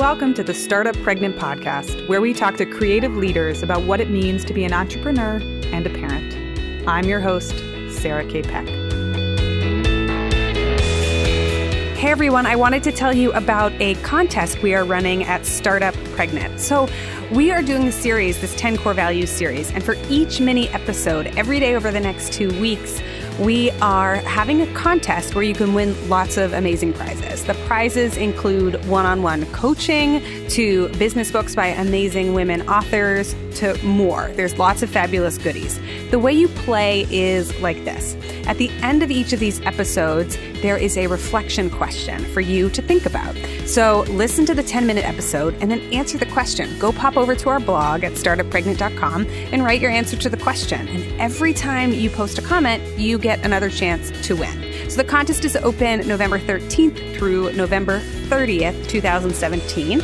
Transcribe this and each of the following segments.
Welcome to the Startup Pregnant podcast, where we talk to creative leaders about what it means to be an entrepreneur and a parent. I'm your host, Sarah K. Peck. Hey everyone, I wanted to tell you about a contest we are running at Startup Pregnant. So we are doing a series, this 10 Core Values series, and for each mini episode, every day over the next 2 weeks, we are having a contest where you can win lots of amazing prizes. The prizes include one-on-one coaching to business books by amazing women authors to more. There's lots of fabulous goodies. The way you play is like this. At the end of each of these episodes, there is a reflection question for you to think about. So listen to the 10-minute episode and then answer the question. Go pop over to our blog at startuppregnant.com and write your answer to the question. And every time you post a comment, you get another chance to win. So the contest is open November 13th through November 30th, 2017.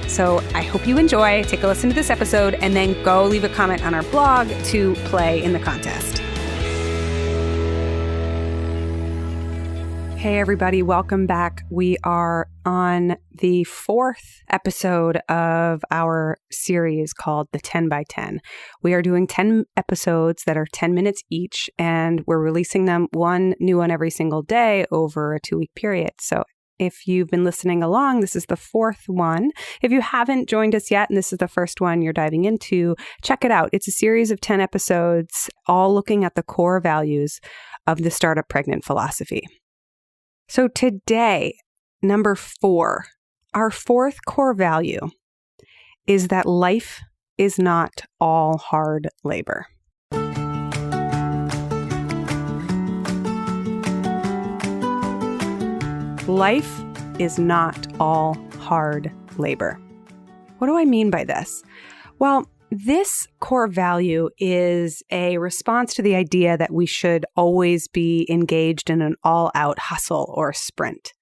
So I hope you enjoy. Take a listen to this episode and then go leave a comment on our blog to play in the contest. Hey everybody, welcome back. We are on the 4th episode of our series called the 10 by 10. We are doing 10 episodes that are 10 minutes each, and we're releasing them one new one every single day over a 2-week period. So if you've been listening along, this is the 4th one. If you haven't joined us yet, and this is the first one you're diving into, check it out. It's a series of 10 episodes, all looking at the core values of the Startup Pregnant philosophy. So today, number 4, our 4th core value is that life is not all hard labor. Life is not all hard labor. What do I mean by this? Well, this core value is a response to the idea that we should always be engaged in an all-out hustle or sprint.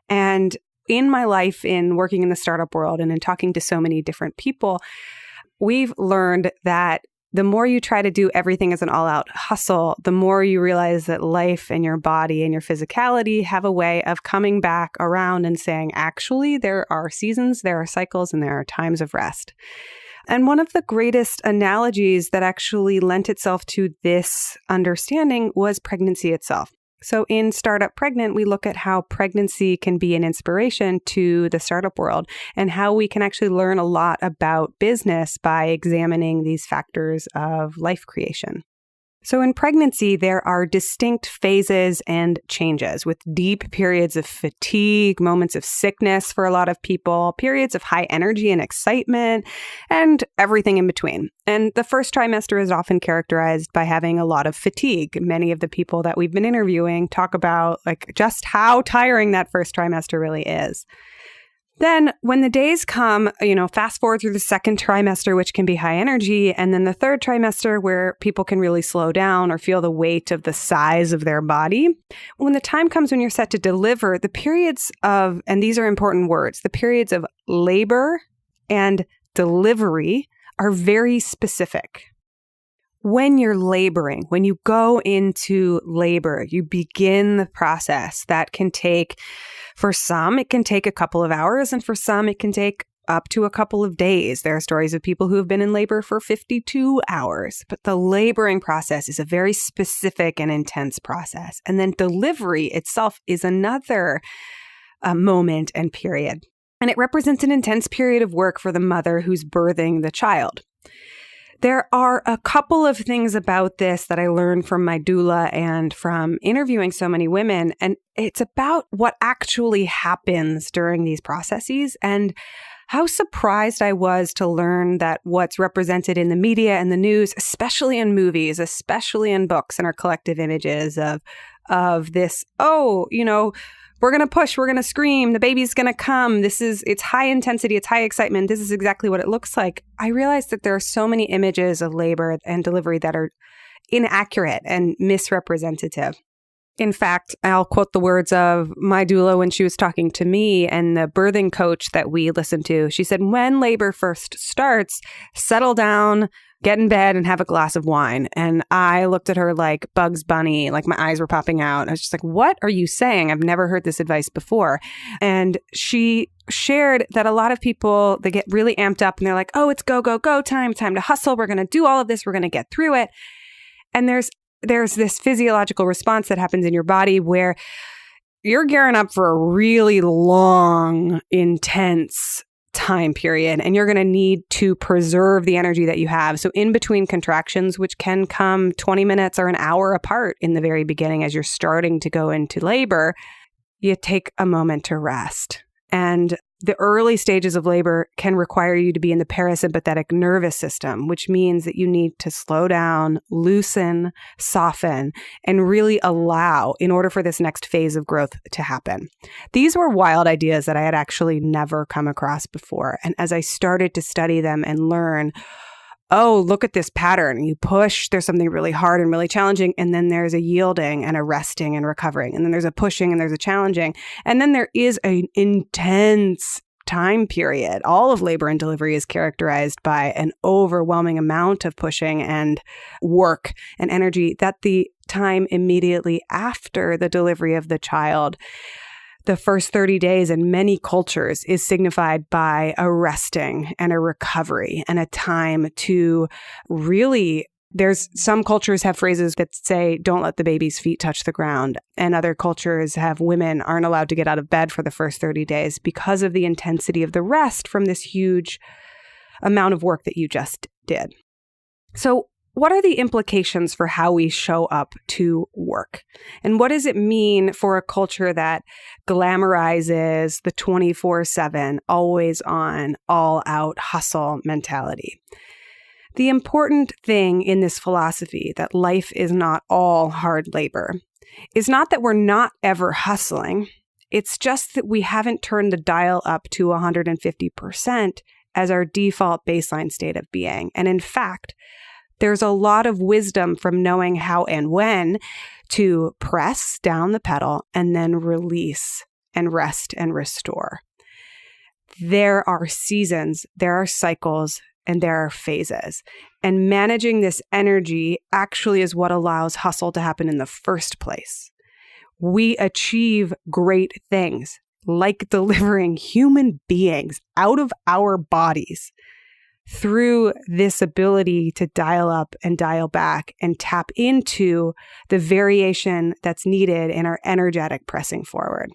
And in my life, in working in the startup world and in talking to so many different people, we've learned that the more you try to do everything as an all-out hustle, the more you realize that life and your body and your physicality have a way of coming back around and saying, actually, there are seasons, there are cycles, and there are times of rest. And one of the greatest analogies that actually lent itself to this understanding was pregnancy itself. So in Startup Pregnant, we look at how pregnancy can be an inspiration to the startup world and how we can actually learn a lot about business by examining these factors of life creation. So in pregnancy, there are distinct phases and changes with deep periods of fatigue, moments of sickness for a lot of people, periods of high energy and excitement, and everything in between. And the first trimester is often characterized by having a lot of fatigue. Many of the people that we've been interviewing talk about just how tiring that first trimester really is. Then when the days come, fast forward through the second trimester, which can be high energy, and then the third trimester where people can really slow down or feel the weight of the size of their body. When the time comes when you're set to deliver, the periods of, and these are important words, the periods of labor and delivery are very specific. When you're laboring, when you go into labor, you begin the process that can take, for some, it can take a couple of hours, and for some, it can take up to a couple of days. There are stories of people who have been in labor for 52 hours, but the laboring process is a very specific and intense process. And then delivery itself is another moment and period. And it represents an intense period of work for the mother who's birthing the child. There are a couple of things about this that I learned from my doula and from interviewing so many women, and it's about what actually happens during these processes and how surprised I was to learn that what's represented in the media and the news, especially in movies, especially in books and our collective images of this, we're going to push, we're going to scream, the baby's going to come. It's high intensity, it's high excitement. This is exactly what it looks like. I realized that there are so many images of labor and delivery that are inaccurate and misrepresentative. In fact, I'll quote the words of my doula when she was talking to me and the birthing coach that we listened to. She said, when labor first starts, settle down, get in bed and have a glass of wine. And I looked at her like Bugs Bunny, like my eyes were popping out. I was just like, what are you saying? I've never heard this advice before. And she shared that a lot of people, they get really amped up and they're like, oh, it's go, go, go time to hustle. We're going to do all of this. We're going to get through it. And there's this physiological response that happens in your body where you're gearing up for a really long, intense time period, and you're going to need to preserve the energy that you have. So in between contractions, which can come 20 minutes or an hour apart in the very beginning as you're starting to go into labor, you take a moment to rest. And the early stages of labor can require you to be in the parasympathetic nervous system, which means that you need to slow down, loosen, soften, and really allow in order for this next phase of growth to happen. These were wild ideas that I had actually never come across before. And as I started to study them and learn, oh, look at this pattern. You push, there's something really hard and really challenging, and then there's a yielding and a resting and recovering, and then there's a pushing and there's a challenging, and then there is an intense time period. All of labor and delivery is characterized by an overwhelming amount of pushing and work and energy that the time immediately after the delivery of the child, the first 30 days in many cultures, is signified by a resting and a recovery and a time to really, there's some cultures have phrases that say, don't let the baby's feet touch the ground. And other cultures have women aren't allowed to get out of bed for the first 30 days because of the intensity of the rest from this huge amount of work that you just did. So what are the implications for how we show up to work? And what does it mean for a culture that glamorizes the 24/7, always on, all out hustle mentality? The important thing in this philosophy that life is not all hard labor is not that we're not ever hustling. It's just that we haven't turned the dial up to 150% as our default baseline state of being. And in fact, there's a lot of wisdom from knowing how and when to press down the pedal and then release and rest and restore. There are seasons, there are cycles, and there are phases. And managing this energy actually is what allows hustle to happen in the first place. We achieve great things like delivering human beings out of our bodies through this ability to dial up and dial back and tap into the variation that's needed in our energetic pressing forward.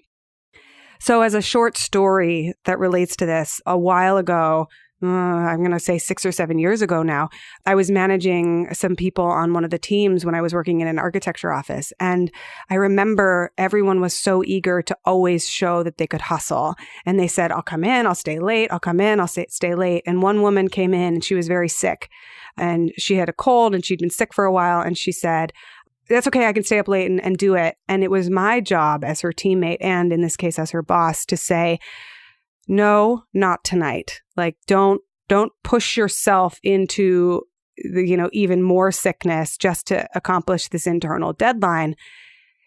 So as a short story that relates to this, a while ago, I'm going to say 6 or 7 years ago now, I was managing some people on one of the teams when I was working in an architecture office. And I remember everyone was so eager to always show that they could hustle. And they said, I'll come in, I'll stay late, I'll come in, I'll stay late. And one woman came in and she was very sick and she had a cold and she'd been sick for a while. And she said, that's okay, I can stay up late and do it. And it was my job as her teammate, and in this case as her boss, to say, no, not tonight. Like, don't push yourself into the, even more sickness just to accomplish this internal deadline.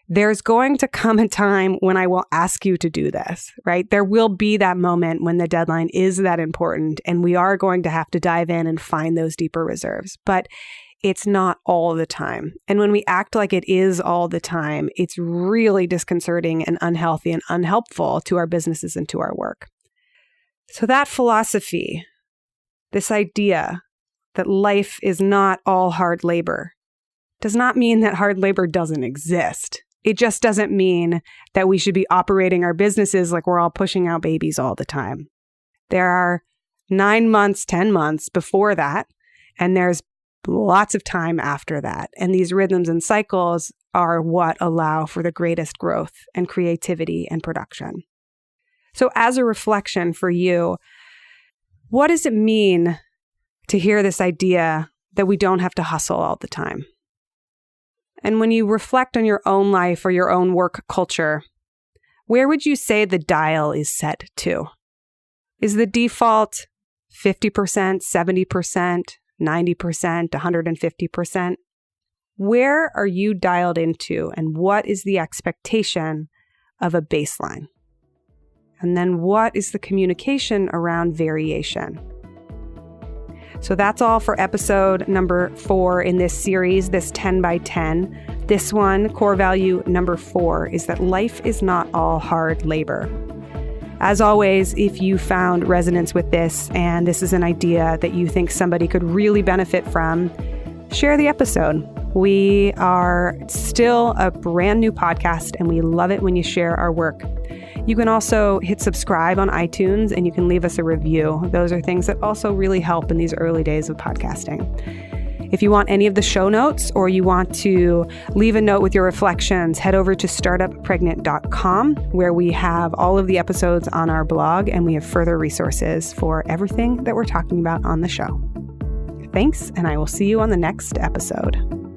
There's going to come a time when I will ask you to do this, right? There will be that moment when the deadline is that important and we are going to have to dive in and find those deeper reserves. But it's not all the time. And when we act like it is all the time, it's really disconcerting and unhealthy and unhelpful to our businesses and to our work. So that philosophy, this idea that life is not all hard labor, does not mean that hard labor doesn't exist. It just doesn't mean that we should be operating our businesses like we're all pushing out babies all the time. There are 9 months, 10 months before that, and there's lots of time after that. And these rhythms and cycles are what allow for the greatest growth and creativity and production. So as a reflection for you, what does it mean to hear this idea that we don't have to hustle all the time? And when you reflect on your own life or your own work culture, where would you say the dial is set to? Is the default 50%, 70%, 90%, 150%? Where are you dialed into, and what is the expectation of a baseline? And then what is the communication around variation? So that's all for episode number 4 in this series, this 10 by 10. This one, core value number 4, is that life is not all hard labor. As always, if you found resonance with this and this is an idea that you think somebody could really benefit from, share the episode. We are still a brand new podcast and we love it when you share our work. You can also hit subscribe on iTunes and you can leave us a review. Those are things that also really help in these early days of podcasting. If you want any of the show notes or you want to leave a note with your reflections, head over to startuppregnant.com where we have all of the episodes on our blog and we have further resources for everything that we're talking about on the show. Thanks, and I will see you on the next episode.